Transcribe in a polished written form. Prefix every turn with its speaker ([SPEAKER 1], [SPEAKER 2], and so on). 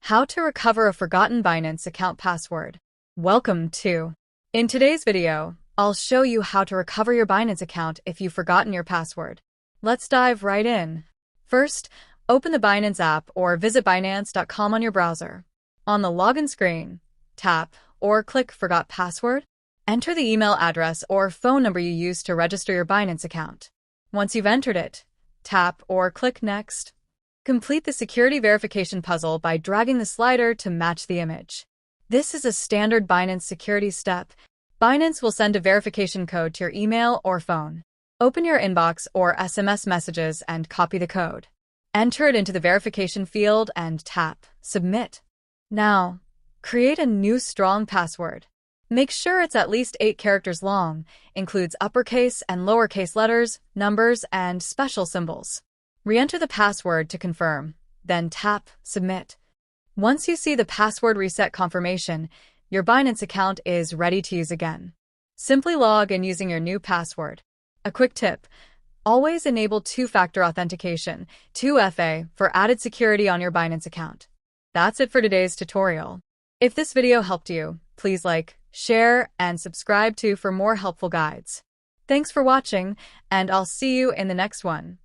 [SPEAKER 1] How to recover a forgotten Binance account password. Welcome to. In today's video, I'll show you how to recover your Binance account if you've forgotten your password. Let's dive right in. First, open the Binance app or visit binance.com on your browser. On the login screen, tap or click Forgot Password. Enter the email address or phone number you used to register your Binance account. Once you've entered it, tap or click Next. Complete the security verification puzzle by dragging the slider to match the image. This is a standard Binance security step. Binance will send a verification code to your email or phone. Open your inbox or SMS messages and copy the code. Enter it into the verification field and tap Submit. Now, create a new strong password. Make sure it's at least 8 characters long, includes uppercase and lowercase letters, numbers, and special symbols. Re-enter the password to confirm, then tap Submit. Once you see the password reset confirmation, your Binance account is ready to use again. Simply log in using your new password. A quick tip: always enable two-factor authentication, 2FA, for added security on your Binance account. That's it for today's tutorial. If this video helped you, please like, share, and subscribe for more helpful guides. Thanks for watching, and I'll see you in the next one.